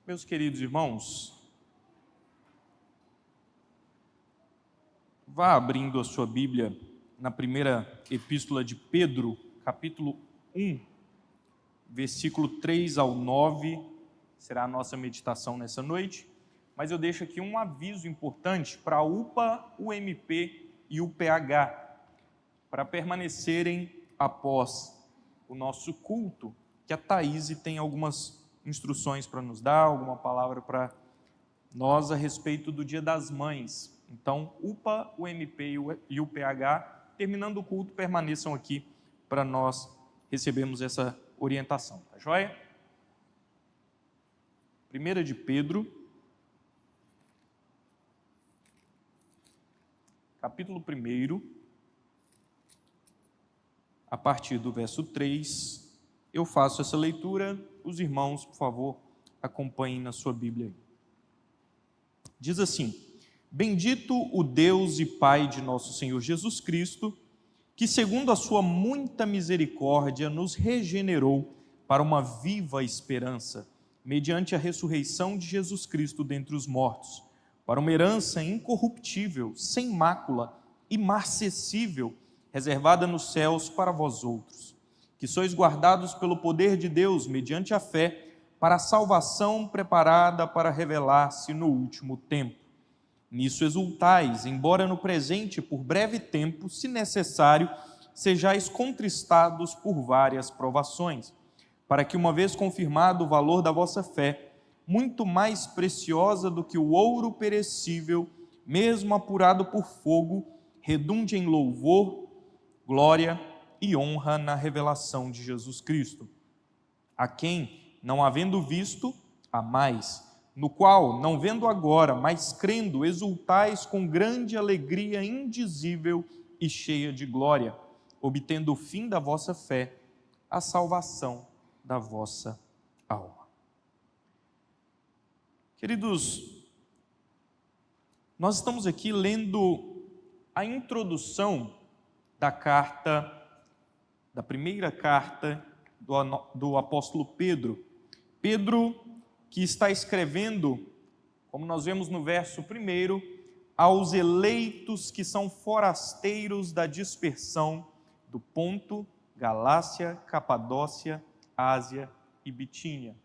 Meus queridos irmãos, vá abrindo a sua Bíblia na primeira epístola de Pedro, capítulo 1, versículo 3 ao 9, será a nossa meditação nessa noite, mas eu deixo aqui um aviso importante para a UPA, UMP e o PH, para permanecerem após o nosso culto, que a Thaís tem algumas instruções para nos dar, alguma palavra para nós a respeito do Dia das Mães. Então, UPA, UMP e o PH, terminando o culto, permaneçam aqui para nós recebermos essa orientação, tá joia? 1 de Pedro, capítulo 1, a partir do verso 3, eu faço essa leitura, os irmãos, por favor, acompanhem na sua Bíblia. Diz assim: Bendito o Deus e Pai de nosso Senhor Jesus Cristo, que segundo a sua muita misericórdia nos regenerou para uma viva esperança, mediante a ressurreição de Jesus Cristo dentre os mortos, para uma herança incorruptível, sem mácula, imarcessível, reservada nos céus para vós outros, que sois guardados pelo poder de Deus, mediante a fé, para a salvação preparada para revelar-se no último tempo. Nisso exultais, embora no presente, por breve tempo, se necessário, sejais contristados por várias provações, para que, uma vez confirmado o valor da vossa fé, muito mais preciosa do que o ouro perecível, mesmo apurado por fogo, redunde em louvor, glória e honra na revelação de Jesus Cristo, a quem, não havendo visto, amais, no qual, não vendo agora, mas crendo, exultais com grande alegria indizível e cheia de glória, obtendo o fim da vossa fé, a salvação da vossa alma. Queridos, nós estamos aqui lendo a introdução da primeira carta do apóstolo Pedro. Pedro, que está escrevendo, como nós vemos no verso 1, aos eleitos que são forasteiros da dispersão do Ponto, Galácia, Capadócia, Ásia e Bitínia.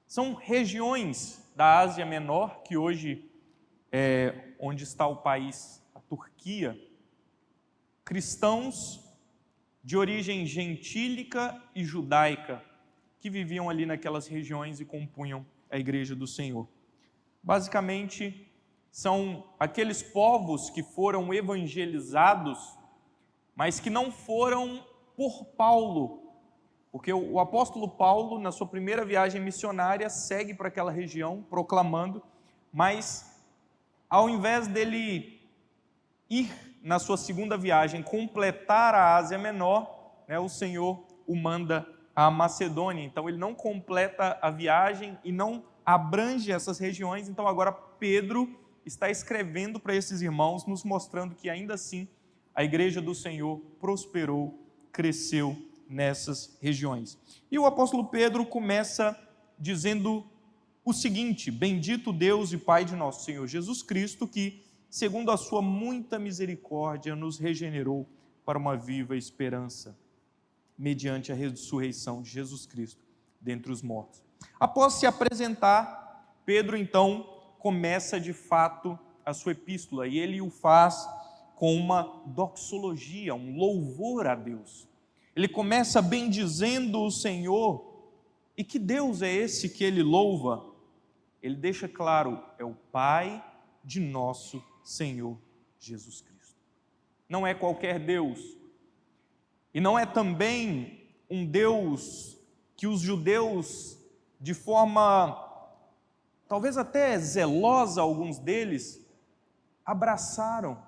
São regiões da Ásia Menor, que hoje é onde está o país, a Turquia, cristãos de origem gentílica e judaica, que viviam ali naquelas regiões e compunham a igreja do Senhor. Basicamente, são aqueles povos que foram evangelizados, mas que não foram por Paulo, porque o apóstolo Paulo, na sua primeira viagem missionária, segue para aquela região, proclamando, mas ao invés dele ir na sua segunda viagem, completar a Ásia Menor, o Senhor o manda à Macedônia. Então ele não completa a viagem e não abrange essas regiões. Então agora Pedro está escrevendo para esses irmãos, nos mostrando que ainda assim a igreja do Senhor prosperou, cresceu nessas regiões. E o apóstolo Pedro começa dizendo o seguinte: Bendito Deus e Pai de nosso Senhor Jesus Cristo, que segundo a sua muita misericórdia, nos regenerou para uma viva esperança, mediante a ressurreição de Jesus Cristo dentre os mortos. Após se apresentar, Pedro então começa de fato a sua epístola, e ele o faz com uma doxologia, um louvor a Deus. Ele começa bendizendo o Senhor, e que Deus é esse que ele louva? Ele deixa claro, é o Pai de nosso Senhor Jesus Cristo. Não é qualquer Deus, e não é também um Deus que os judeus, de forma talvez até zelosa, alguns deles, abraçaram,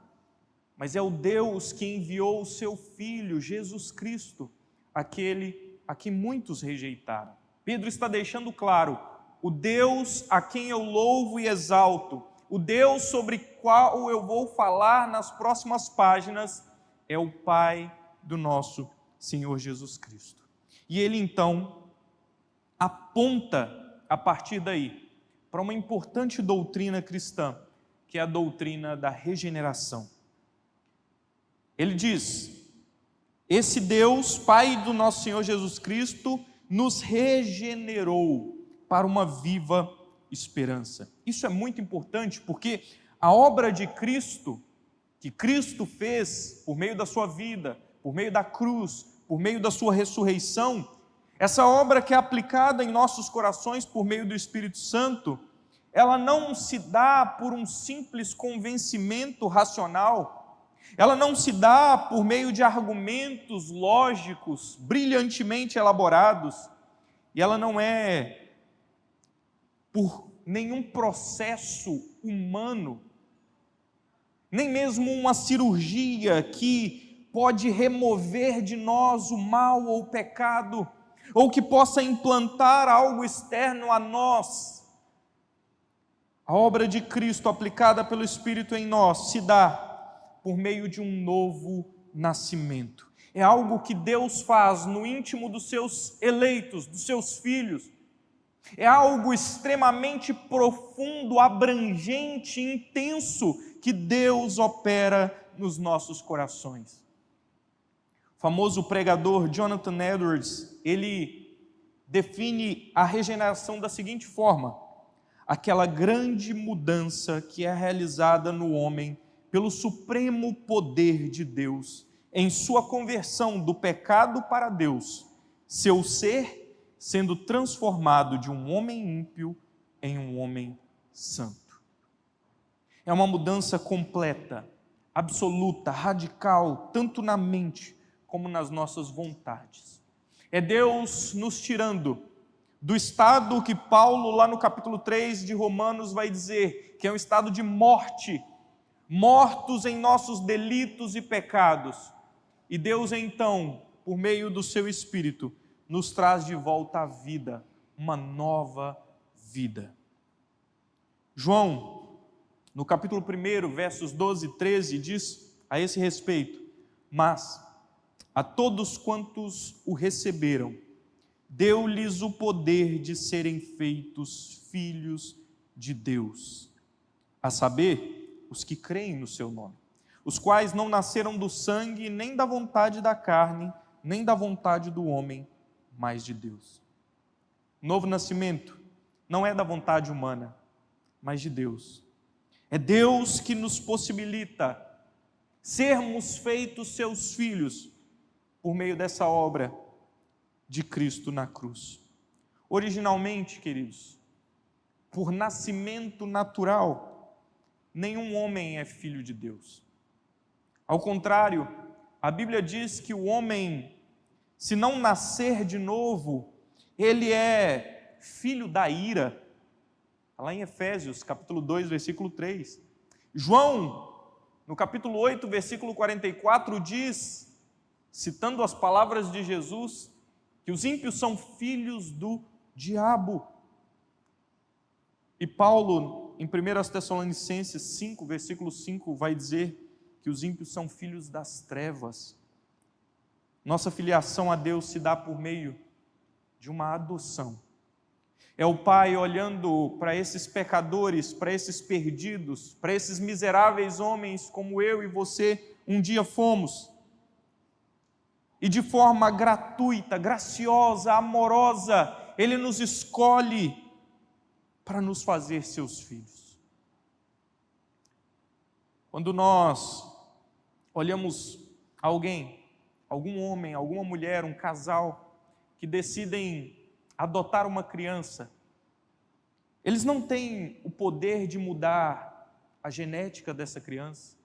mas é o Deus que enviou o seu Filho, Jesus Cristo, aquele a que muitos rejeitaram. Pedro está deixando claro, o Deus a quem eu louvo e exalto, o Deus sobre qual eu vou falar nas próximas páginas, é o Pai do nosso Senhor Jesus Cristo. E ele então aponta, a partir daí, para uma importante doutrina cristã, que é a doutrina da regeneração. Ele diz: esse Deus, Pai do nosso Senhor Jesus Cristo, nos regenerou para uma viva esperança. Isso é muito importante porque a obra de Cristo, que Cristo fez por meio da sua vida, por meio da cruz, por meio da sua ressurreição, essa obra que é aplicada em nossos corações por meio do Espírito Santo, ela não se dá por um simples convencimento racional, ela não se dá por meio de argumentos lógicos, brilhantemente elaborados, e ela não é por nenhum processo humano, nem mesmo uma cirurgia que pode remover de nós o mal ou o pecado, ou que possa implantar algo externo a nós. A obra de Cristo aplicada pelo Espírito em nós se dá por meio de um novo nascimento. É algo que Deus faz no íntimo dos seus eleitos, dos seus filhos. É algo extremamente profundo, abrangente, intenso, que Deus opera nos nossos corações. O famoso pregador Jonathan Edwards, ele define a regeneração da seguinte forma: aquela grande mudança que é realizada no homem pelo supremo poder de Deus, em sua conversão do pecado para Deus, seu ser sendo transformado de um homem ímpio em um homem santo. É uma mudança completa, absoluta, radical, tanto na mente como nas nossas vontades. É Deus nos tirando do estado que Paulo, lá no capítulo 3 de Romanos, vai dizer que é um estado de morte, mortos em nossos delitos e pecados. E Deus, então, por meio do seu Espírito, nos traz de volta à vida, uma nova vida. João, no capítulo 1, versos 12 e 13, diz a esse respeito: mas a todos quantos o receberam, deu-lhes o poder de serem feitos filhos de Deus, a saber, os que creem no seu nome, os quais não nasceram do sangue, nem da vontade da carne, nem da vontade do homem, mas de Deus. Novo nascimento não é da vontade humana, mas de Deus. É Deus que nos possibilita sermos feitos seus filhos por meio dessa obra de Cristo na cruz. Originalmente, queridos, por nascimento natural, nenhum homem é filho de Deus. Ao contrário, a Bíblia diz que o homem, se não nascer de novo, ele é filho da ira. Está lá em Efésios, capítulo 2, versículo 3. João, no capítulo 8, versículo 44, diz, citando as palavras de Jesus, que os ímpios são filhos do diabo. E Paulo, em 1 Tessalonicenses 5, versículo 5, vai dizer que os ímpios são filhos das trevas. Nossa filiação a Deus se dá por meio de uma adoção. É o Pai olhando para esses pecadores, para esses perdidos, para esses miseráveis homens como eu e você um dia fomos. E de forma gratuita, graciosa, amorosa, Ele nos escolhe para nos fazer seus filhos. Quando nós olhamos alguém, algum homem, alguma mulher, um casal, que decidem adotar uma criança, eles não têm o poder de mudar a genética dessa criança,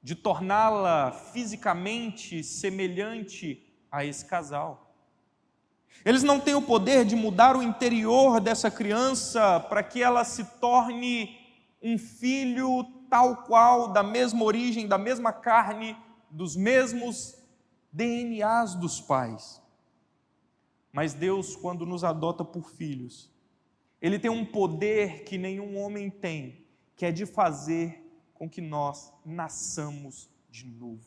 de torná-la fisicamente semelhante a esse casal. Eles não têm o poder de mudar o interior dessa criança para que ela se torne um filho tal qual, da mesma origem, da mesma carne, dos mesmos DNAs dos pais. Mas Deus, quando nos adota por filhos, Ele tem um poder que nenhum homem tem, que é de fazer com que nós nasçamos de novo.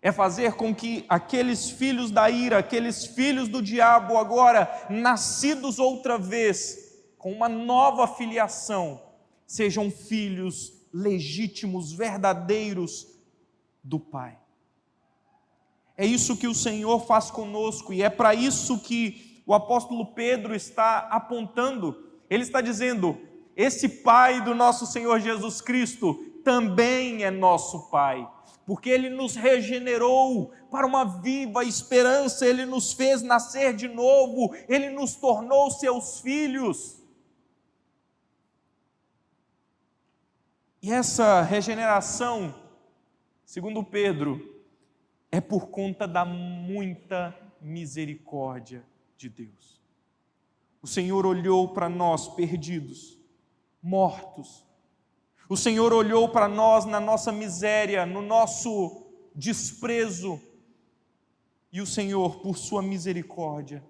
É fazer com que aqueles filhos da ira, aqueles filhos do diabo agora, nascidos outra vez, com uma nova filiação, sejam filhos legítimos, verdadeiros do Pai. É isso que o Senhor faz conosco e é para isso que o apóstolo Pedro está apontando. Ele está dizendo: esse Pai do nosso Senhor Jesus Cristo também é nosso Pai, porque Ele nos regenerou para uma viva esperança, Ele nos fez nascer de novo, Ele nos tornou seus filhos. E essa regeneração, segundo Pedro, é por conta da muita misericórdia de Deus. O Senhor olhou para nós perdidos, mortos. O Senhor olhou para nós na nossa miséria, no nosso desprezo. E o Senhor, por sua misericórdia,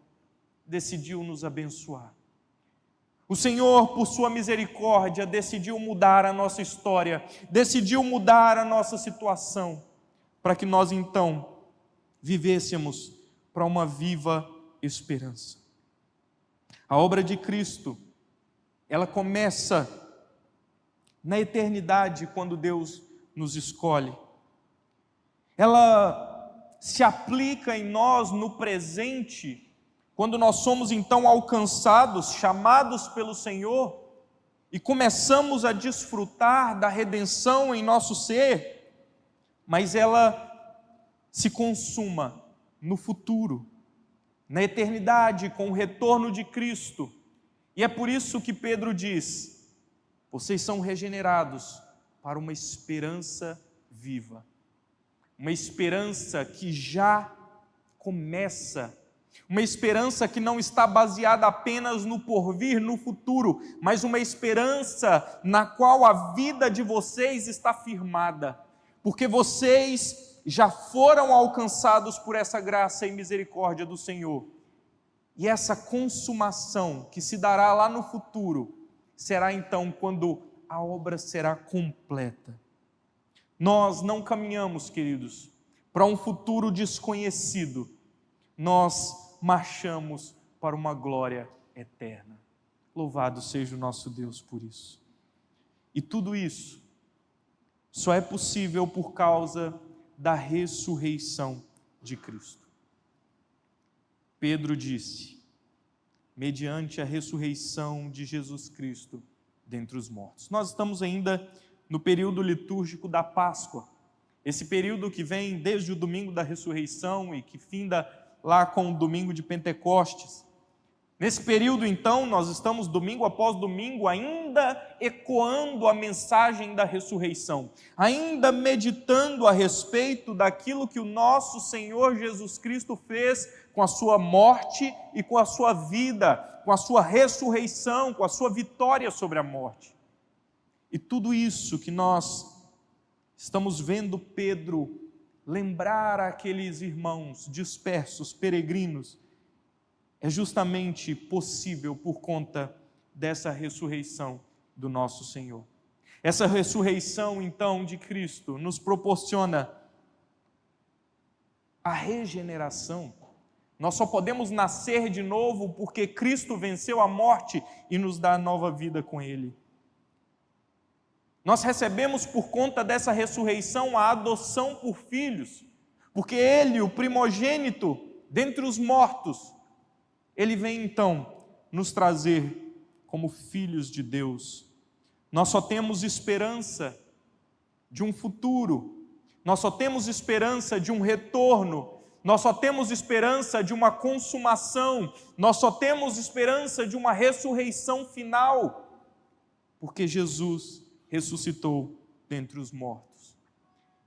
decidiu nos abençoar. O Senhor, por sua misericórdia, decidiu mudar a nossa história, decidiu mudar a nossa situação, para que nós então vivêssemos para uma viva esperança. A obra de Cristo, ela começa na eternidade, quando Deus nos escolhe. Ela se aplica em nós no presente, quando nós somos então alcançados, chamados pelo Senhor, e começamos a desfrutar da redenção em nosso ser, mas ela se consuma no futuro, na eternidade, com o retorno de Cristo. E é por isso que Pedro diz: vocês são regenerados para uma esperança viva, uma esperança que já começa, uma esperança que não está baseada apenas no porvir, no futuro, mas uma esperança na qual a vida de vocês está firmada, porque vocês já foram alcançados por essa graça e misericórdia do Senhor. E essa consumação que se dará lá no futuro será então quando a obra será completa. Nós não caminhamos, queridos, para um futuro desconhecido. Nós marchamos para uma glória eterna. Louvado seja o nosso Deus por isso. E tudo isso só é possível por causa da ressurreição de Cristo. Pedro disse: mediante a ressurreição de Jesus Cristo dentre os mortos. Nós estamos ainda no período litúrgico da Páscoa, esse período que vem desde o domingo da ressurreição e que finda lá com o domingo de Pentecostes. Nesse período, então, nós estamos domingo após domingo ainda ecoando a mensagem da ressurreição, ainda meditando a respeito daquilo que o nosso Senhor Jesus Cristo fez com a sua morte e com a sua vida, com a sua ressurreição, com a sua vitória sobre a morte. E tudo isso que nós estamos vendo Pedro lembrar àqueles irmãos dispersos, peregrinos, é justamente possível por conta dessa ressurreição do nosso Senhor. Essa ressurreição, então, de Cristo nos proporciona a regeneração. Nós só podemos nascer de novo porque Cristo venceu a morte e nos dá nova vida com Ele. Nós recebemos por conta dessa ressurreição a adoção por filhos, porque Ele, o primogênito dentre os mortos, Ele vem então nos trazer como filhos de Deus. Nós só temos esperança de um futuro, nós só temos esperança de um retorno, nós só temos esperança de uma consumação, nós só temos esperança de uma ressurreição final, porque Jesus ressuscitou dentre os mortos.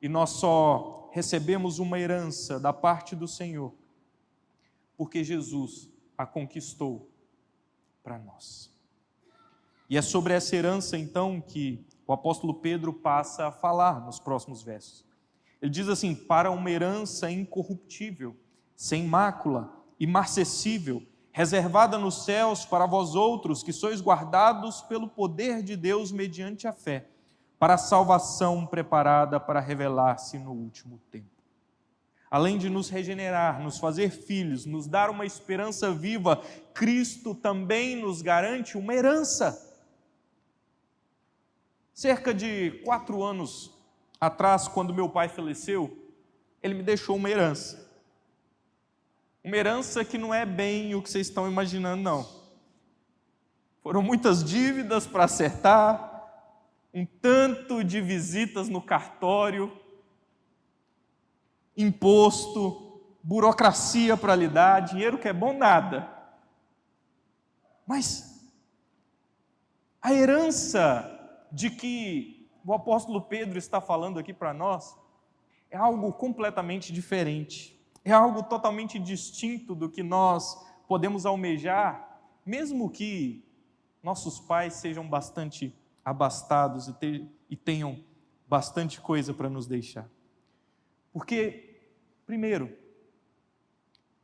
E nós só recebemos uma herança da parte do Senhor, porque Jesus a conquistou para nós. E é sobre essa herança, então, que o apóstolo Pedro passa a falar nos próximos versos. Ele diz assim: para uma herança incorruptível, sem mácula, imarcessível, reservada nos céus para vós outros, que sois guardados pelo poder de Deus mediante a fé, para a salvação preparada para revelar-se no último tempo. além de nos regenerar, nos fazer filhos, nos dar uma esperança viva, Cristo também nos garante uma herança. Cerca de 4 anos atrás, quando meu pai faleceu, ele me deixou uma herança. Uma herança que não é bem o que vocês estão imaginando, não. Foram muitas dívidas para acertar, um tanto de visitas no cartório, imposto, burocracia para lidar, dinheiro que é bom nada. Mas a herança de que o apóstolo Pedro está falando aqui para nós é algo completamente diferente, é algo totalmente distinto do que nós podemos almejar, mesmo que nossos pais sejam bastante abastados e tenham bastante coisa para nos deixar. Porque, primeiro,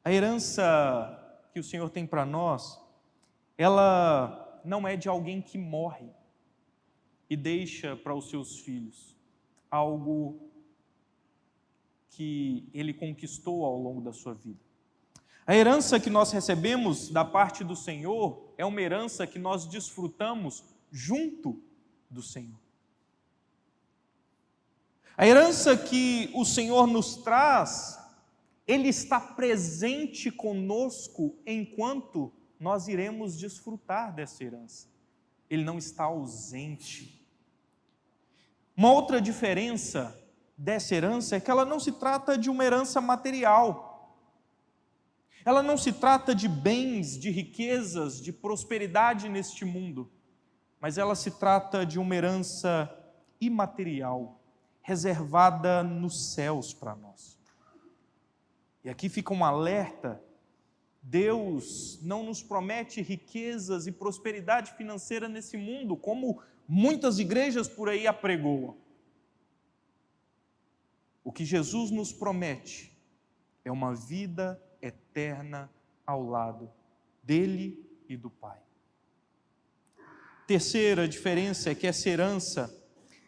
a herança que o Senhor tem para nós, ela não é de alguém que morre e deixa para os seus filhos algo que ele conquistou ao longo da sua vida. A herança que nós recebemos da parte do Senhor é uma herança que nós desfrutamos junto do Senhor. A herança que o Senhor nos traz, Ele está presente conosco enquanto nós iremos desfrutar dessa herança. Ele não está ausente. Uma outra diferença dessa herança é que ela não se trata de uma herança material. Ela não se trata de bens, de riquezas, de prosperidade neste mundo, mas ela se trata de uma herança imaterial, reservada nos céus para nós. E aqui fica um alerta: Deus não nos promete riquezas e prosperidade financeira nesse mundo, como muitas igrejas por aí apregoam. O que Jesus nos promete é uma vida eterna ao lado dele e do Pai. Terceira diferença é que essa herança,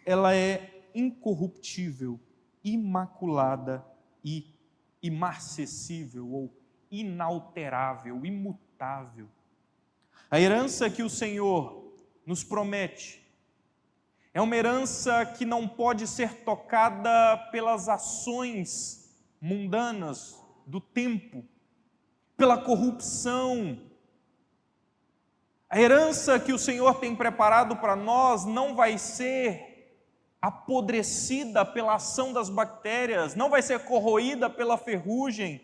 ela é incorruptível, imaculada e imarcessível ou inalterável, imutável. A herança que o Senhor nos promete é uma herança que não pode ser tocada pelas ações mundanas do tempo, pela corrupção. A herança que o Senhor tem preparado para nós não vai ser apodrecida pela ação das bactérias, não vai ser corroída pela ferrugem,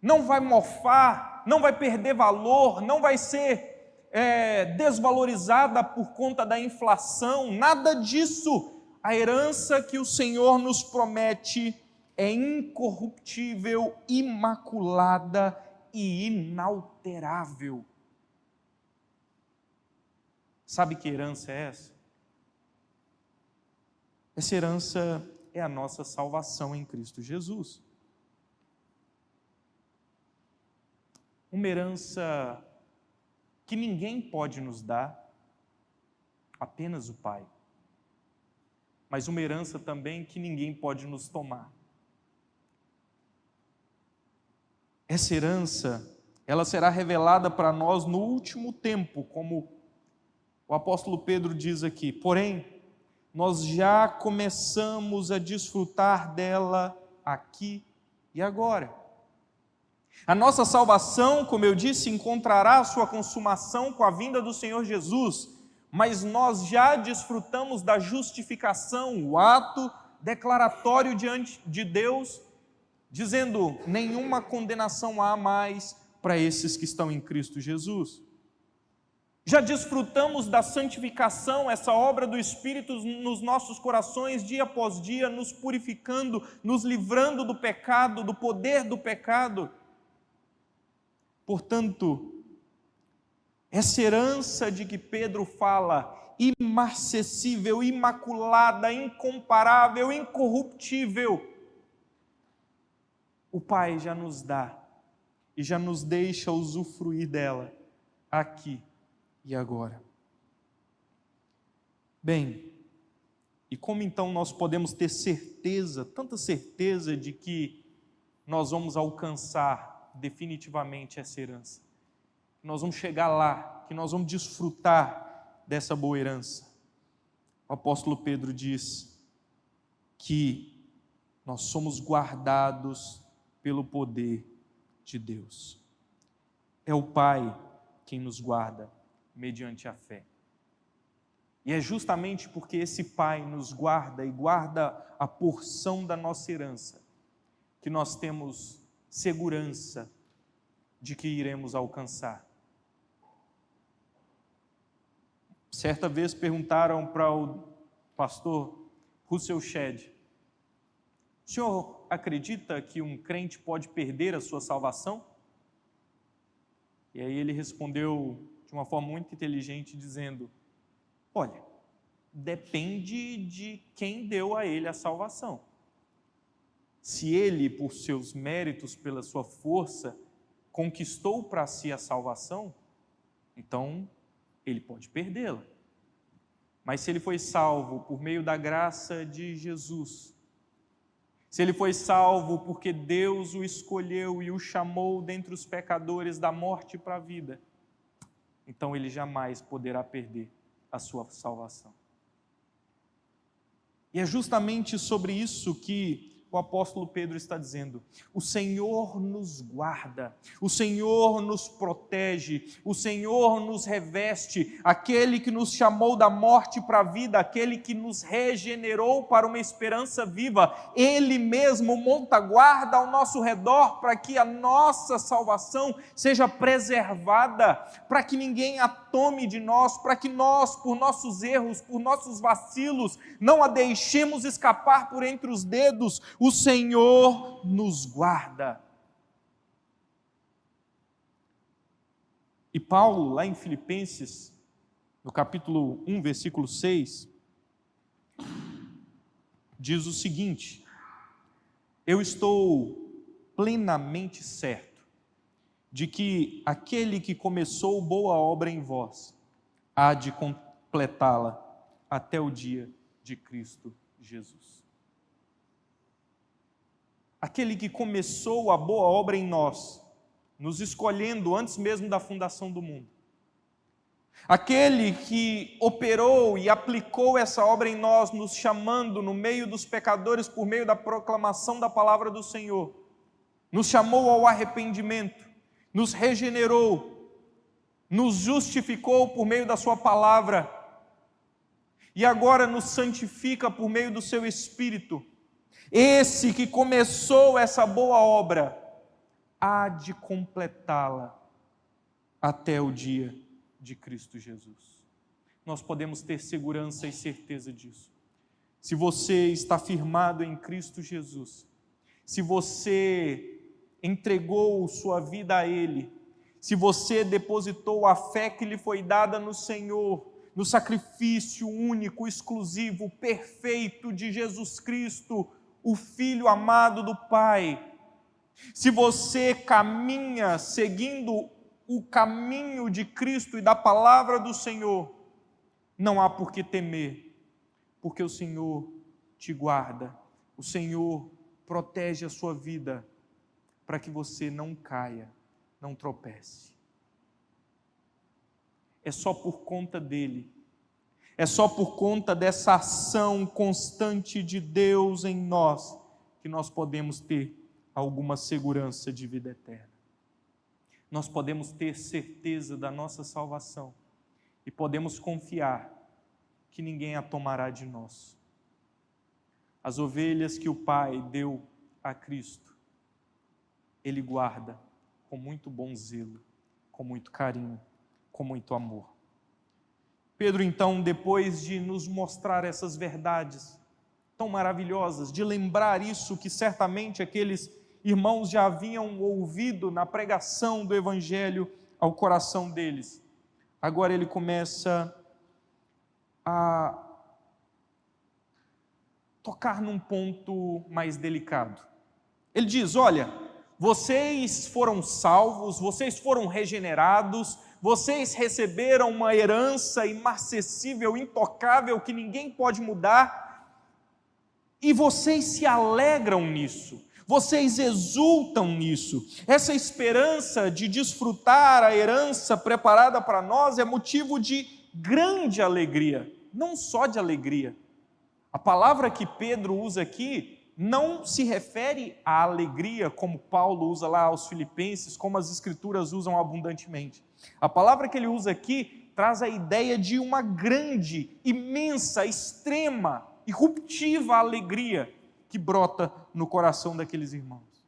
não vai mofar, não vai perder valor, não vai ser desvalorizada por conta da inflação, nada disso. A herança que o Senhor nos promete é incorruptível, imaculada e inalterável. Sabe que herança é essa? Essa herança é a nossa salvação em Cristo Jesus. Uma herança que ninguém pode nos dar, apenas o Pai. Mas uma herança também que ninguém pode nos tomar. Essa herança, ela será revelada para nós no último tempo, como o apóstolo Pedro diz aqui. Porém, nós já começamos a desfrutar dela aqui e agora. A nossa salvação, como eu disse, encontrará a sua consumação com a vinda do Senhor Jesus, mas nós já desfrutamos da justificação, o ato declaratório diante de Deus, dizendo: nenhuma condenação há mais para esses que estão em Cristo Jesus. Já desfrutamos da santificação, essa obra do Espírito nos nossos corações, dia após dia, nos purificando, nos livrando do pecado, do poder do pecado. Portanto, essa herança de que Pedro fala, imarcessível, imaculada, incomparável, incorruptível, o Pai já nos dá e já nos deixa usufruir dela aqui e agora. Bem, e como então nós podemos ter certeza, tanta certeza de que nós vamos alcançar definitivamente essa herança. Nós vamos chegar lá, que nós vamos desfrutar dessa boa herança. O apóstolo Pedro diz que nós somos guardados pelo poder de Deus. É o Pai quem nos guarda mediante a fé. E é justamente porque esse Pai nos guarda e guarda a porção da nossa herança, que nós temos segurança de que iremos alcançar. Certa vez perguntaram para o pastor Russell Shedd: o senhor acredita que um crente pode perder a sua salvação? E aí ele respondeu de uma forma muito inteligente, dizendo: olha, depende de quem deu a ele a salvação. Se ele, por seus méritos, pela sua força, conquistou para si a salvação, então ele pode perdê-la. Mas se ele foi salvo por meio da graça de Jesus, se ele foi salvo porque Deus o escolheu e o chamou dentre os pecadores da morte para a vida, então ele jamais poderá perder a sua salvação. E é justamente sobre isso que o apóstolo Pedro está dizendo: o Senhor nos guarda, o Senhor nos protege, o Senhor nos reveste, aquele que nos chamou da morte para a vida, aquele que nos regenerou para uma esperança viva, Ele mesmo monta guarda ao nosso redor para que a nossa salvação seja preservada, para que ninguém a tome de nós, para que nós, por nossos erros, por nossos vacilos, não a deixemos escapar por entre os dedos. O Senhor nos guarda. E Paulo, lá em Filipenses, no capítulo 1, versículo 6, diz o seguinte: eu estou plenamente certo de que aquele que começou boa obra em vós há de completá-la até o dia de Cristo Jesus. Aquele que começou a boa obra em nós, nos escolhendo antes mesmo da fundação do mundo. Aquele que operou e aplicou essa obra em nós, nos chamando no meio dos pecadores por meio da proclamação da palavra do Senhor, nos chamou ao arrependimento, nos regenerou, nos justificou por meio da sua palavra e agora nos santifica por meio do seu Espírito. Esse que começou essa boa obra há de completá-la até o dia de Cristo Jesus. Nós podemos ter segurança e certeza disso. Se você está firmado em Cristo Jesus, se você entregou sua vida a Ele, se você depositou a fé que lhe foi dada no Senhor, no sacrifício único, exclusivo, perfeito de Jesus Cristo, o Filho amado do Pai, se você caminha seguindo o caminho de Cristo e da palavra do Senhor, não há por que temer, porque o Senhor te guarda, o Senhor protege a sua vida, para que você não caia, não tropece. É só por conta dele, é só por conta dessa ação constante de Deus em nós, que nós podemos ter alguma segurança de vida eterna. Nós podemos ter certeza da nossa salvação e podemos confiar que ninguém a tomará de nós. As ovelhas que o Pai deu a Cristo, Ele guarda com muito bom zelo, com muito carinho, com muito amor. Pedro, então, depois de nos mostrar essas verdades tão maravilhosas, de lembrar isso que certamente aqueles irmãos já haviam ouvido na pregação do Evangelho ao coração deles, agora ele começa a tocar num ponto mais delicado. Ele diz: olha, vocês foram salvos, vocês foram regenerados, vocês receberam uma herança imarcessível, intocável, que ninguém pode mudar, e vocês se alegram nisso. vocês exultam nisso. Essa esperança de desfrutar a herança preparada para nós é motivo de grande alegria, não só de alegria. A palavra que Pedro usa aqui não se refere à alegria como Paulo usa lá aos Filipenses, como as Escrituras usam abundantemente. A palavra que ele usa aqui traz a ideia de uma grande, imensa, extrema, irruptiva alegria que brota no coração daqueles irmãos.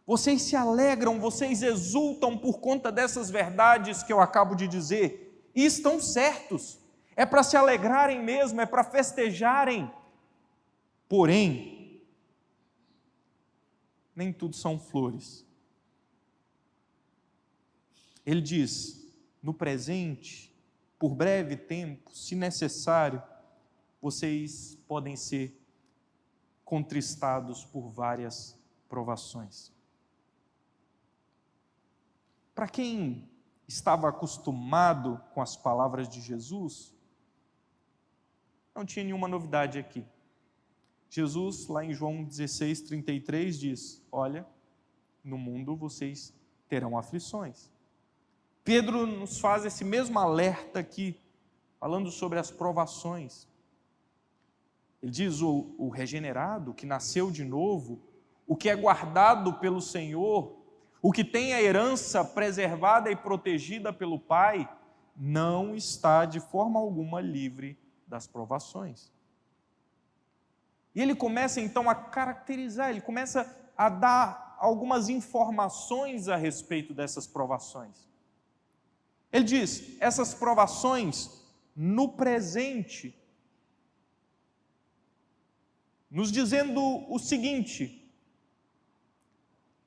Vocês se alegram, vocês exultam por conta dessas verdades que eu acabo de dizer, e estão certos. É para se alegrarem mesmo, é para festejarem. Porém, nem tudo são flores. Ele diz, no presente, por breve tempo, se necessário, vocês podem ser contristados por várias provações. Para quem estava acostumado com as palavras de Jesus, não tinha nenhuma novidade aqui. Jesus, lá em João 16:33, diz, olha, no mundo vocês terão aflições. Pedro nos faz esse mesmo alerta aqui, falando sobre as provações. Ele diz, o regenerado, que nasceu de novo, o que é guardado pelo Senhor, o que tem a herança preservada e protegida pelo Pai, não está de forma alguma livre das provações. E ele começa então a caracterizar, ele começa a dar algumas informações a respeito dessas provações. Ele diz, essas provações no presente, nos dizendo o seguinte,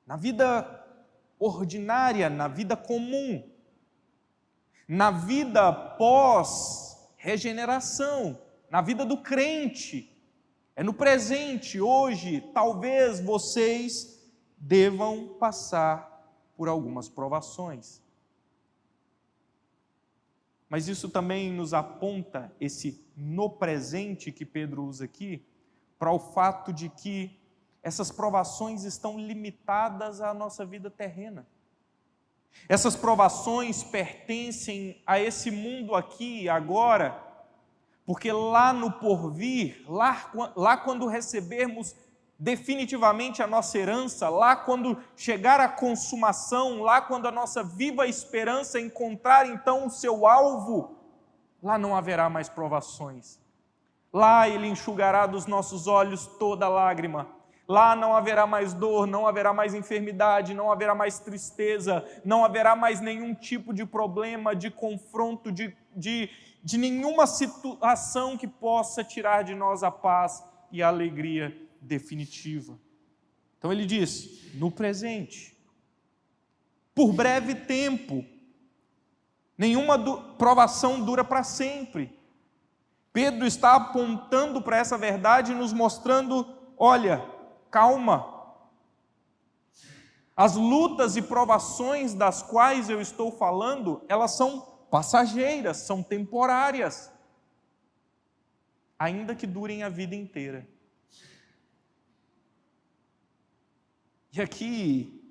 na vida ordinária, na vida comum, na vida pós-regeneração, na vida do crente, é no presente, hoje, talvez vocês devam passar por algumas provações. Mas isso também nos aponta, esse no presente que Pedro usa aqui, para o fato de que essas provações estão limitadas à nossa vida terrena. Essas provações pertencem a esse mundo aqui e agora, porque lá no porvir, lá quando recebermos definitivamente a nossa herança, lá quando chegar a consumação, lá quando a nossa viva esperança encontrar então o seu alvo, lá não haverá mais provações. Lá Ele enxugará dos nossos olhos toda lágrima. Lá não haverá mais dor, não haverá mais enfermidade, não haverá mais tristeza, não haverá mais nenhum tipo de problema, de confronto, de nenhuma situação que possa tirar de nós a paz e a alegria definitiva. Então ele diz, no presente, por breve tempo, nenhuma provação dura para sempre. Pedro está apontando para essa verdade e nos mostrando, olha, calma. As lutas e provações das quais eu estou falando, elas são passageiras, são temporárias, ainda que durem a vida inteira. E aqui,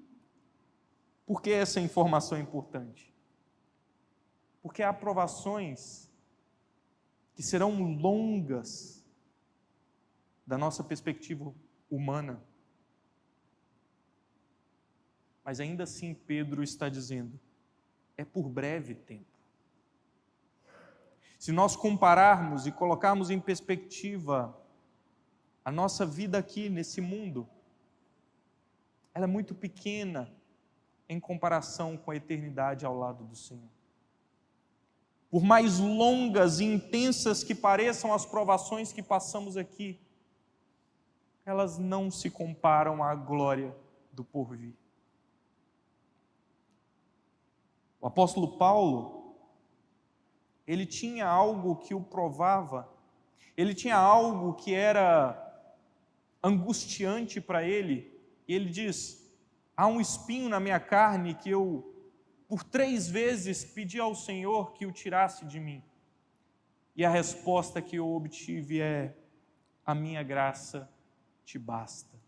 por que essa informação é importante? Porque há provações que serão longas da nossa perspectiva humana. Mas ainda assim Pedro está dizendo, é por breve tempo. Se nós compararmos e colocarmos em perspectiva a nossa vida aqui nesse mundo, ela é muito pequena em comparação com a eternidade ao lado do Senhor. Por mais longas e intensas que pareçam as provações que passamos aqui, elas não se comparam à glória do porvir. O apóstolo Paulo, ele tinha algo que o provava, ele tinha algo que era angustiante para ele, e ele diz, há um espinho na minha carne que eu, por 3 vezes, pedi ao Senhor que o tirasse de mim, e a resposta que eu obtive é, a minha graça te basta.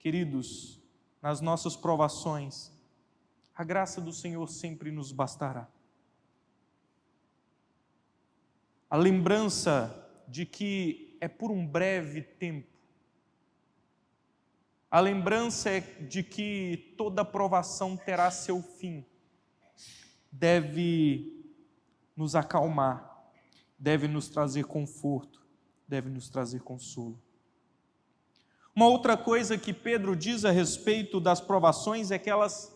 Queridos, nas nossas provações, a graça do Senhor sempre nos bastará. A lembrança de que é por um breve tempo. A lembrança é de que toda provação terá seu fim. Deve nos acalmar, deve nos trazer conforto, deve nos trazer consolo. Uma outra coisa que Pedro diz a respeito das provações é que elas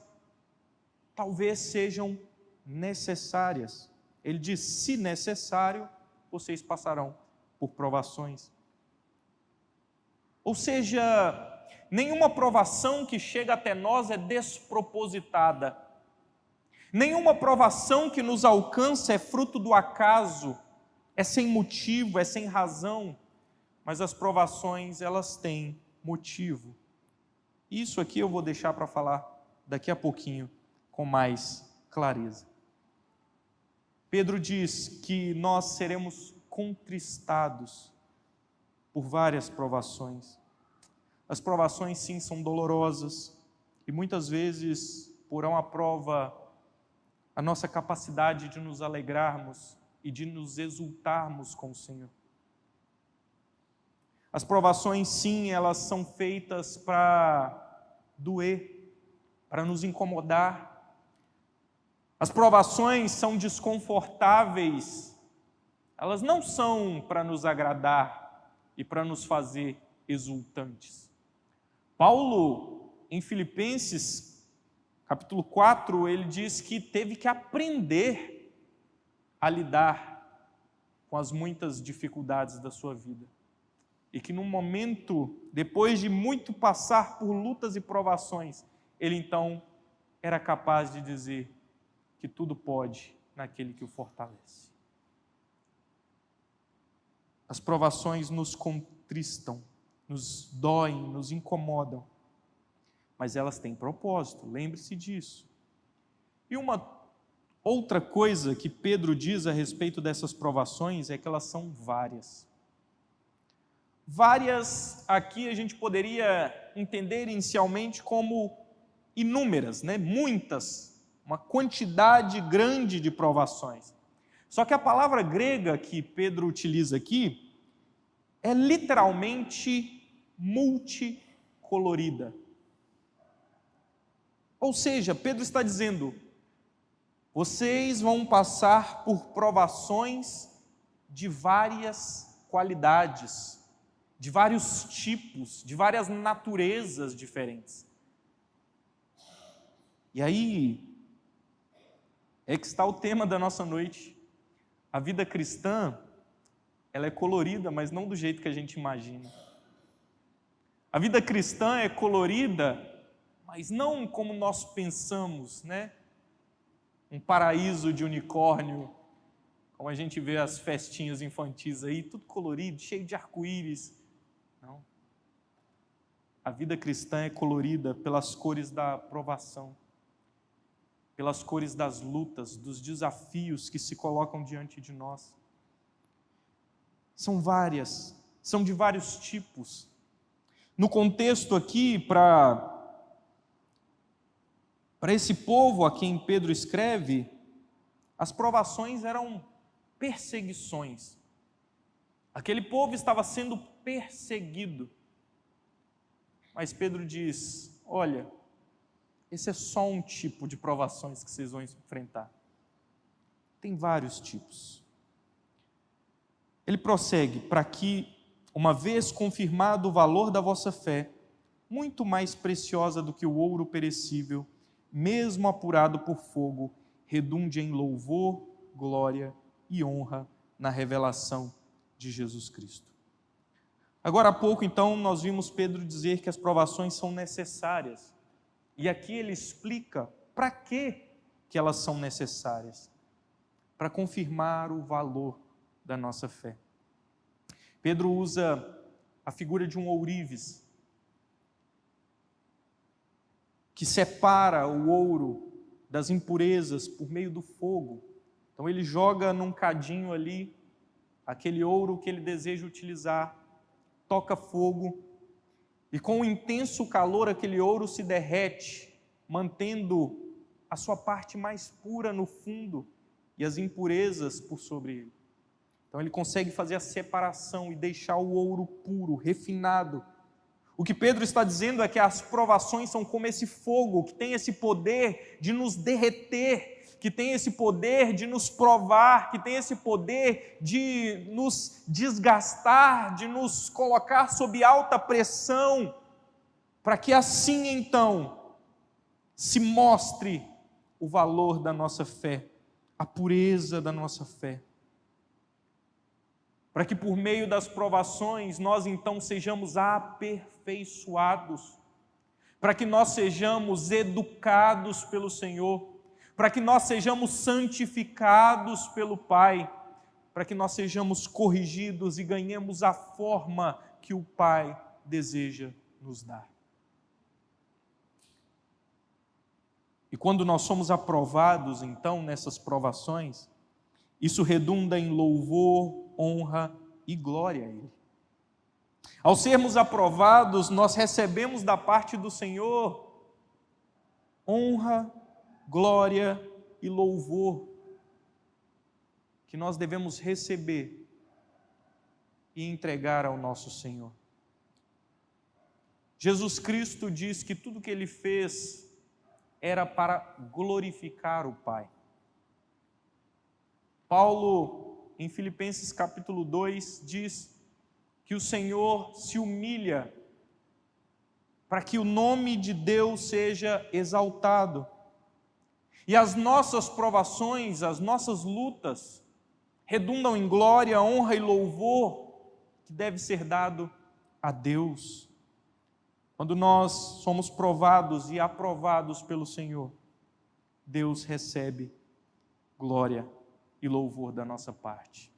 talvez sejam necessárias. Ele diz: se necessário, vocês passarão por provações. Ou seja, nenhuma provação que chega até nós é despropositada. Nenhuma provação que nos alcança é fruto do acaso, é sem motivo, é sem razão. Mas as provações, elas têm motivo. Isso aqui eu vou deixar para falar daqui a pouquinho com mais clareza. Pedro diz que nós seremos contristados por várias provações. As provações, sim, são dolorosas e muitas vezes porão à prova a nossa capacidade de nos alegrarmos e de nos exultarmos com o Senhor. As provações, sim, elas são feitas para doer, para nos incomodar. As provações são desconfortáveis, elas não são para nos agradar e para nos fazer exultantes. Paulo, em Filipenses, capítulo 4, ele diz que teve que aprender a lidar com as muitas dificuldades da sua vida. E que num momento, depois de muito passar por lutas e provações, ele então era capaz de dizer que tudo pode naquele que o fortalece. As provações nos contristam, nos doem, nos incomodam, mas elas têm propósito, lembre-se disso. E uma outra coisa que Pedro diz a respeito dessas provações é que elas são várias. Várias, aqui a gente poderia entender inicialmente como inúmeras, muitas, uma quantidade grande de provações. Só que a palavra grega que Pedro utiliza aqui é literalmente multicolorida. Ou seja, Pedro está dizendo: vocês vão passar por provações de várias qualidades, de vários tipos, de várias naturezas diferentes. E aí é que está o tema da nossa noite. A vida cristã, ela é colorida, mas não do jeito que a gente imagina. A vida cristã é colorida, mas não como nós pensamos, Um paraíso de unicórnio, como a gente vê as festinhas infantis aí, tudo colorido, cheio de arco-íris. Não. A vida cristã é colorida pelas cores da provação, pelas cores das lutas, dos desafios que se colocam diante de nós. São várias, são de vários tipos. No contexto aqui, para esse povo a quem Pedro escreve, as provações eram perseguições. Aquele povo estava sendo perseguido. Mas Pedro diz: olha, esse é só um tipo de provações que vocês vão enfrentar. Tem vários tipos. Ele prossegue: para que, uma vez confirmado o valor da vossa fé, muito mais preciosa do que o ouro perecível, mesmo apurado por fogo, redunde em louvor, glória e honra na revelação de Jesus Cristo. Agora há pouco, então, nós vimos Pedro dizer que as provações são necessárias. E aqui ele explica para que elas são necessárias. Para confirmar o valor da nossa fé. Pedro usa a figura de um ourives, que separa o ouro das impurezas por meio do fogo. Então ele joga num cadinho ali aquele ouro que ele deseja utilizar, toca fogo, E com o intenso calor, aquele ouro se derrete, mantendo a sua parte mais pura no fundo e as impurezas por sobre ele. Então ele consegue fazer a separação e deixar o ouro puro, refinado. O que Pedro está dizendo é que as provações são como esse fogo, que tem esse poder de nos derreter, que tem esse poder de nos provar, que tem esse poder de nos desgastar, de nos colocar sob alta pressão, para que assim então se mostre o valor da nossa fé, a pureza da nossa fé. Para que por meio das provações nós então sejamos aperfeiçoados, para que nós sejamos educados pelo Senhor, para que nós sejamos santificados pelo Pai, para que nós sejamos corrigidos e ganhemos a forma que o Pai deseja nos dar. E quando nós somos aprovados então nessas provações, isso redunda em louvor, honra e glória a Ele. Ao sermos aprovados, nós recebemos da parte do Senhor honra, glória e louvor, que nós devemos receber e entregar ao nosso Senhor. Jesus Cristo diz que tudo que Ele fez era para glorificar o Pai. Paulo, em Filipenses capítulo 2, diz que o Senhor se humilha para que o nome de Deus seja exaltado. E as nossas provações, as nossas lutas, redundam em glória, honra e louvor que deve ser dado a Deus. Quando nós somos provados e aprovados pelo Senhor, Deus recebe glória e louvor da nossa parte.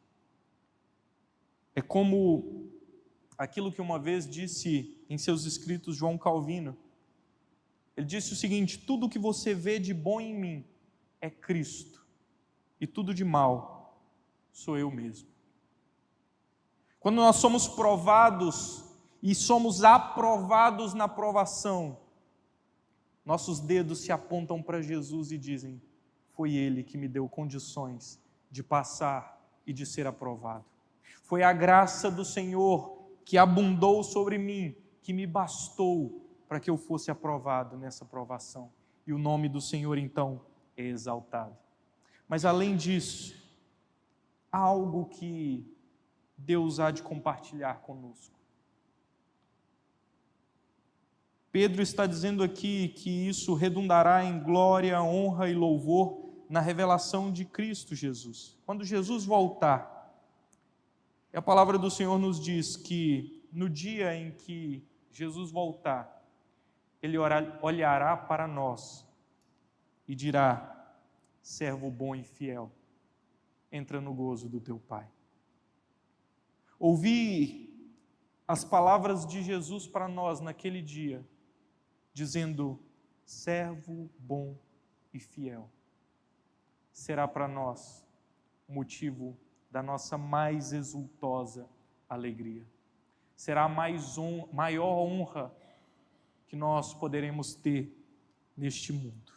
É como aquilo que uma vez disse em seus escritos João Calvino. Ele disse o seguinte: tudo que você vê de bom em mim é Cristo, e tudo de mal sou eu mesmo. Quando nós somos provados e somos aprovados na provação, nossos dedos se apontam para Jesus e dizem: foi Ele que me deu condições de passar e de ser aprovado. Foi a graça do Senhor que abundou sobre mim, que me bastou para que eu fosse aprovado nessa provação. E o nome do Senhor então é exaltado. Mas além disso, há algo que Deus há de compartilhar conosco. Pedro está dizendo aqui que isso redundará em glória, honra e louvor na revelação de Cristo Jesus. Quando Jesus voltar, a palavra do Senhor nos diz que no dia em que Jesus voltar, Ele olhará para nós e dirá: servo bom e fiel, entra no gozo do teu Pai. Ouvir as palavras de Jesus para nós naquele dia, dizendo: servo bom e fiel, será para nós motivo da nossa mais exultosa alegria. Será a maior honra que nós poderemos ter neste mundo.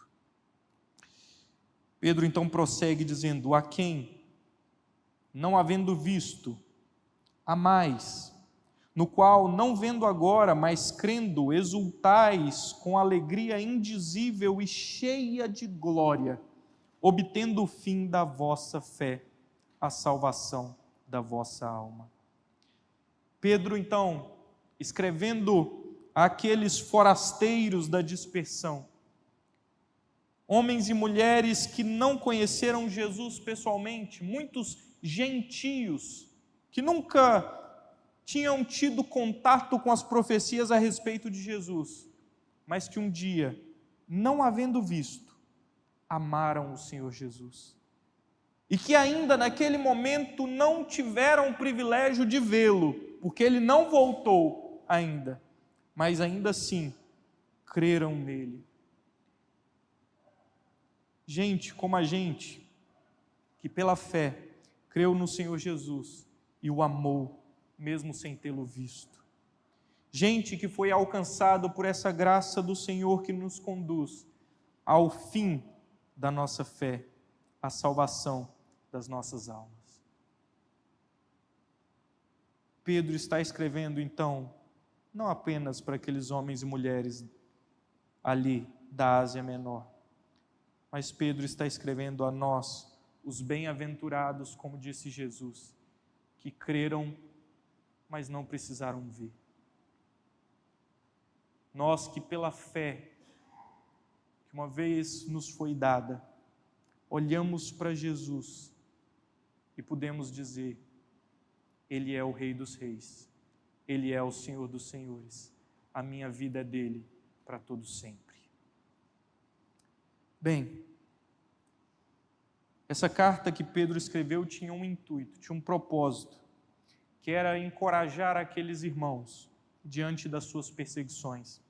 Pedro então prossegue dizendo: a quem, não havendo visto, há mais, no qual, não vendo agora, mas crendo, exultais com alegria indizível e cheia de glória, obtendo o fim da vossa fé, a salvação da vossa alma. Pedro, então, escrevendo àqueles forasteiros da dispersão, homens e mulheres que não conheceram Jesus pessoalmente, muitos gentios, que nunca tinham tido contato com as profecias a respeito de Jesus, mas que um dia, não havendo visto, amaram o Senhor Jesus. E que ainda naquele momento não tiveram o privilégio de vê-lo, porque ele não voltou ainda, mas ainda assim creram nele. Gente como a gente, que pela fé creu no Senhor Jesus e o amou, mesmo sem tê-lo visto. gente que foi alcançado por essa graça do Senhor que nos conduz ao fim da nossa fé, à salvação das nossas almas. Pedro está escrevendo, então, não apenas para aqueles homens e mulheres ali da Ásia Menor, mas Pedro está escrevendo a nós, os bem-aventurados, como disse Jesus, que creram, mas não precisaram ver. Nós que pela fé, que uma vez nos foi dada, olhamos para Jesus e podemos dizer: Ele é o Rei dos Reis, Ele é o Senhor dos Senhores, a minha vida é dele para todo sempre. Bem, essa carta que Pedro escreveu tinha um intuito, tinha um propósito, que era encorajar aqueles irmãos diante das suas perseguições.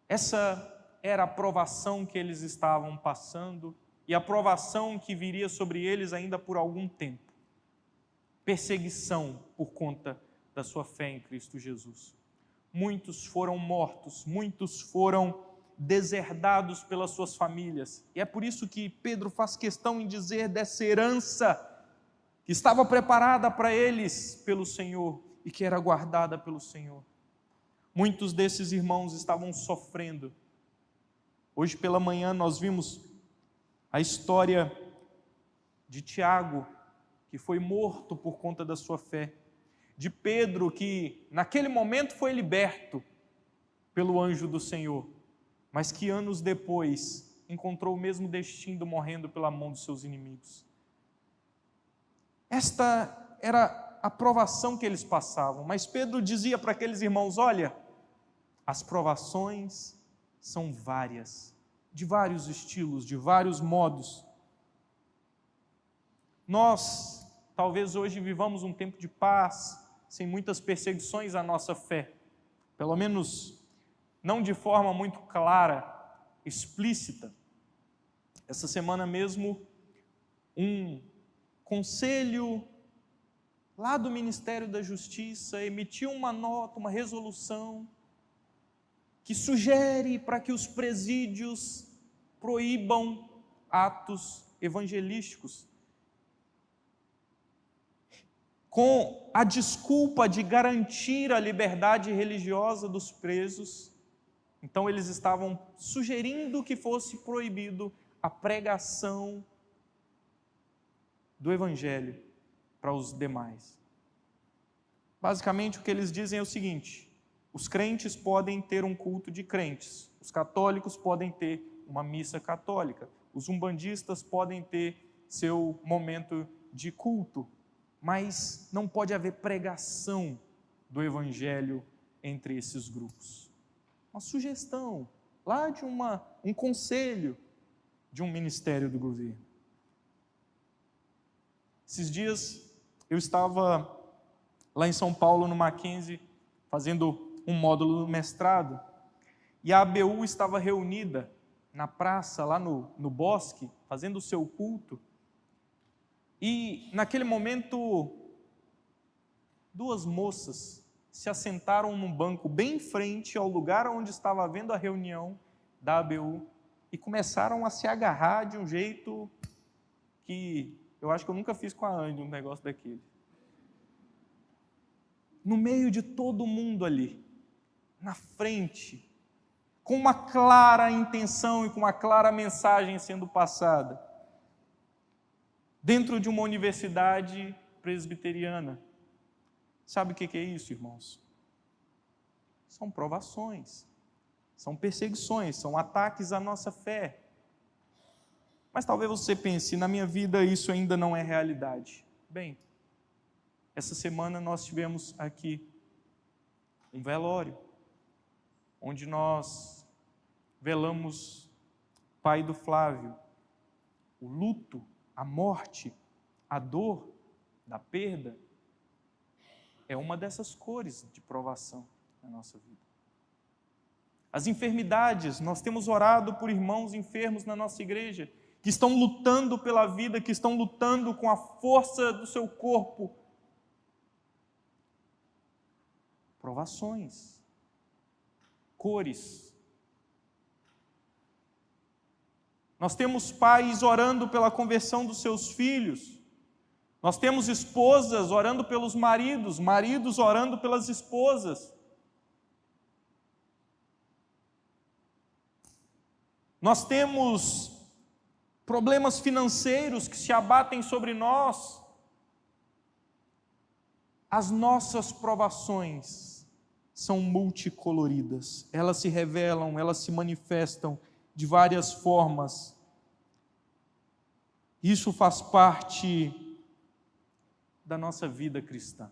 Essa era a provação que eles estavam passando e a provação que viria sobre eles ainda por algum tempo. Perseguição por conta da sua fé em Cristo Jesus. Muitos foram mortos, muitos foram deserdados pelas suas famílias. E é por isso que Pedro faz questão em dizer dessa herança que estava preparada para eles pelo Senhor e que era guardada pelo Senhor. Muitos desses irmãos estavam sofrendo. Hoje pela manhã nós vimos a história de Tiago, que foi morto por conta da sua fé, de Pedro, que naquele momento foi liberto pelo anjo do Senhor, mas que anos depois encontrou o mesmo destino, morrendo pela mão dos seus inimigos. Esta era a provação que eles passavam, mas Pedro dizia para aqueles irmãos: olha, as provações são várias, de vários estilos, de vários modos. Nós, talvez hoje vivamos um tempo de paz, sem muitas perseguições à nossa fé, pelo menos não de forma muito clara, explícita. Essa semana mesmo, um conselho lá do Ministério da Justiça emitiu uma nota, uma resolução, que sugere para que os presídios proíbam atos evangelísticos, com a desculpa de garantir a liberdade religiosa dos presos. Então eles estavam sugerindo que fosse proibido a pregação do Evangelho para os demais. Basicamente o que eles dizem é o seguinte: os crentes podem ter um culto de crentes, os católicos podem ter uma missa católica, os umbandistas podem ter seu momento de culto, mas não pode haver pregação do Evangelho entre esses grupos. Uma sugestão lá de um conselho de um ministério do governo. Esses dias eu estava lá em São Paulo, no Mackenzie, fazendo um módulo do mestrado, e a ABU estava reunida na praça, lá no bosque, fazendo o seu culto, e naquele momento, duas moças se assentaram num banco bem em frente ao lugar onde estava havendo a reunião da ABU e começaram a se agarrar de um jeito que eu acho que eu nunca fiz com a Andy um negócio daquele. No meio de todo mundo ali, na frente, com uma clara intenção e com uma clara mensagem sendo passada, dentro de uma universidade presbiteriana. Sabe o que é isso, irmãos? São provações, são perseguições, são ataques à nossa fé. Mas talvez você pense: na minha vida isso ainda não é realidade. Bem, essa semana nós tivemos aqui um velório, onde nós velamos o pai do Flávio. O luto, a morte, a dor da perda é uma dessas cores de provação na nossa vida. As enfermidades, nós temos orado por irmãos enfermos na nossa igreja, que estão lutando pela vida, que estão lutando com a força do seu corpo provações, cores. Nós temos pais orando pela conversão dos seus filhos. Nós temos esposas orando pelos maridos, maridos orando pelas esposas. Nós temos problemas financeiros que se abatem sobre nós. As nossas provações são multicoloridas. Elas se revelam, elas se manifestam de várias formas. Isso faz parte da nossa vida cristã.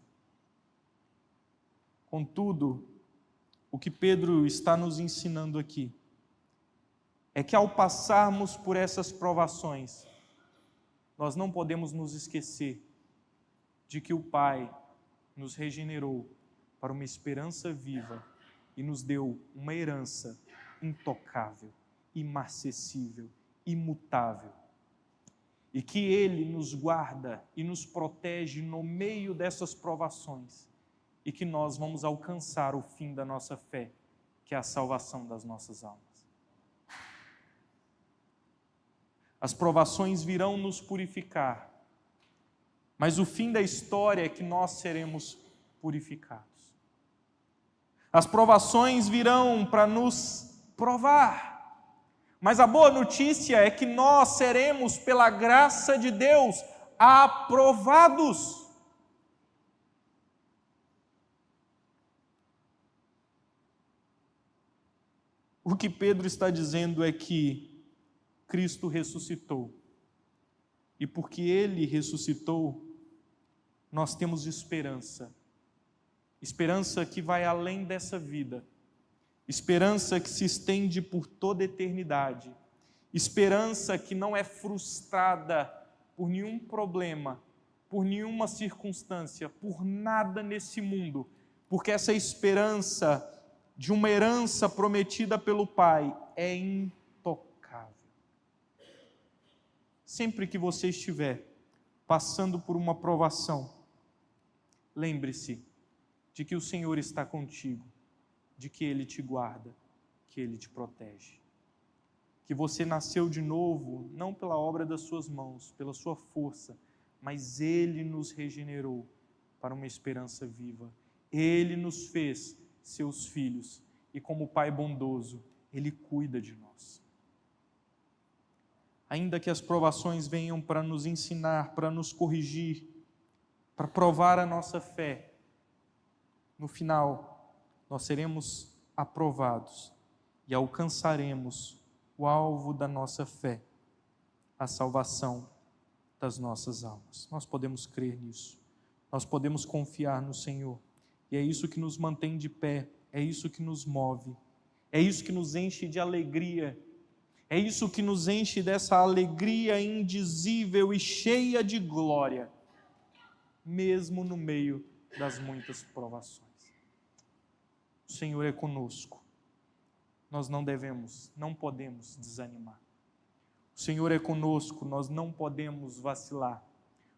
Contudo, o que Pedro está nos ensinando aqui é que ao passarmos por essas provações, nós não podemos nos esquecer de que o Pai nos regenerou para uma esperança viva e nos deu uma herança intocável, imarcessível, imutável. E que Ele nos guarda e nos protege no meio dessas provações, e que nós vamos alcançar o fim da nossa fé, que é a salvação das nossas almas. As provações virão nos purificar, mas o fim da história é que nós seremos purificados. As provações virão para nos provar, mas a boa notícia é que nós seremos, pela graça de Deus, aprovados. O que Pedro está dizendo é que Cristo ressuscitou. E porque Ele ressuscitou, nós temos esperança. Esperança que vai além dessa vida. Esperança que se estende por toda a eternidade. Esperança que não é frustrada por nenhum problema, por nenhuma circunstância, por nada nesse mundo. Porque essa esperança de uma herança prometida pelo Pai é intocável. Sempre que você estiver passando por uma provação, lembre-se de que o Senhor está contigo, de que Ele te guarda, que Ele te protege. Que você nasceu de novo, não pela obra das suas mãos, pela sua força, mas Ele nos regenerou para uma esperança viva. Ele nos fez seus filhos e, como Pai bondoso, Ele cuida de nós. Ainda que as provações venham para nos ensinar, para nos corrigir, para provar a nossa fé, no final, nós seremos aprovados e alcançaremos o alvo da nossa fé, a salvação das nossas almas. Nós podemos crer nisso, nós podemos confiar no Senhor, e é isso que nos mantém de pé, é isso que nos move, é isso que nos enche de alegria, é isso que nos enche dessa alegria indizível e cheia de glória, mesmo no meio das muitas provações. O Senhor é conosco. Nós não podemos desanimar. O Senhor é conosco, nós não podemos vacilar.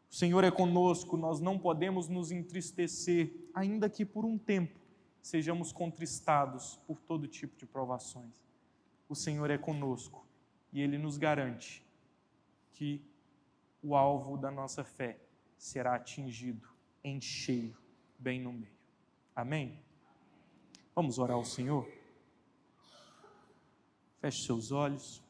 O Senhor é conosco, nós não podemos nos entristecer, ainda que por um tempo sejamos contristados por todo tipo de provações. O Senhor é conosco e Ele nos garante que o alvo da nossa fé será atingido em cheio, bem no meio. Amém? Vamos orar ao Senhor? Feche seus olhos.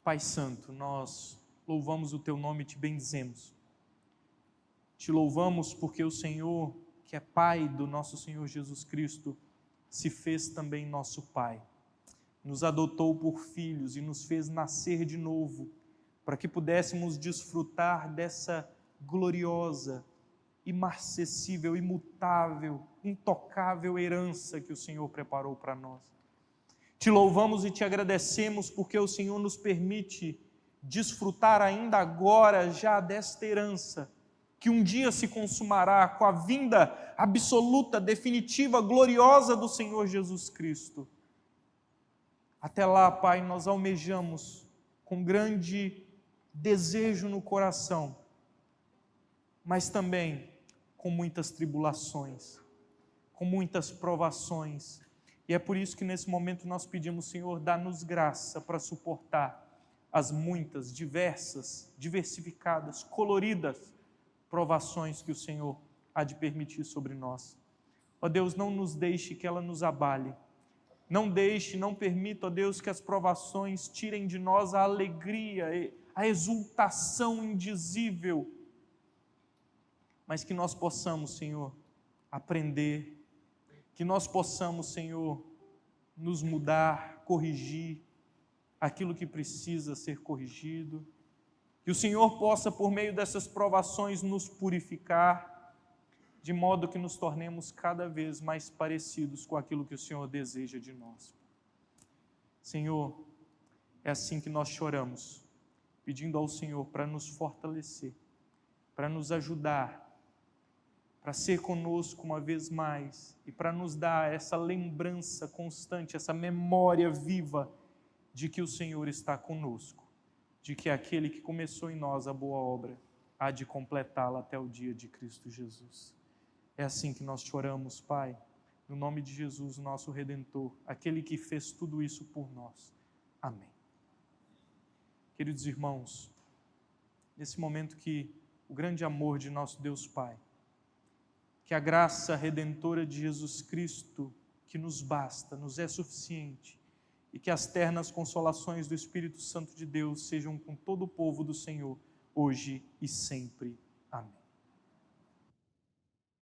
Pai Santo, nós louvamos o Teu nome e Te bendizemos. Te louvamos porque o Senhor, que é Pai do nosso Senhor Jesus Cristo, se fez também nosso Pai. Nos adotou por filhos e nos fez nascer de novo, para que pudéssemos desfrutar dessa gloriosa, imarcessível, imutável, intocável herança que o Senhor preparou para nós. Te louvamos e te agradecemos porque o Senhor nos permite desfrutar ainda agora já desta herança, que um dia se consumará com a vinda absoluta, definitiva, gloriosa do Senhor Jesus Cristo. Até lá, Pai, nós almejamos com grande desejo no coração mas também com muitas tribulações, com muitas provações. E é por isso que nesse momento nós pedimos, Senhor, dá-nos graça para suportar as muitas, diversas, diversificadas, coloridas provações que o Senhor há de permitir sobre nós. Ó Deus, não nos deixe que ela nos abale. Não deixe, não permita, ó Deus, que as provações tirem de nós a alegria, a exultação indizível, mas que nós possamos, Senhor, aprender, que nós possamos, Senhor, nos mudar, corrigir aquilo que precisa ser corrigido, que o Senhor possa, por meio dessas provações, nos purificar, de modo que nos tornemos cada vez mais parecidos com aquilo que o Senhor deseja de nós. Senhor, é assim que nós choramos, pedindo ao Senhor para nos fortalecer, para nos ajudar, para ser conosco uma vez mais e para nos dar essa lembrança constante, essa memória viva de que o Senhor está conosco, de que aquele que começou em nós a boa obra há de completá-la até o dia de Cristo Jesus. É assim que nós choramos, Pai, no nome de Jesus, nosso Redentor, aquele que fez tudo isso por nós. Amém. Queridos irmãos, nesse momento que o grande amor de nosso Deus Pai, que a graça redentora de Jesus Cristo, que nos basta, nos é suficiente, e que as ternas consolações do Espírito Santo de Deus sejam com todo o povo do Senhor, hoje e sempre.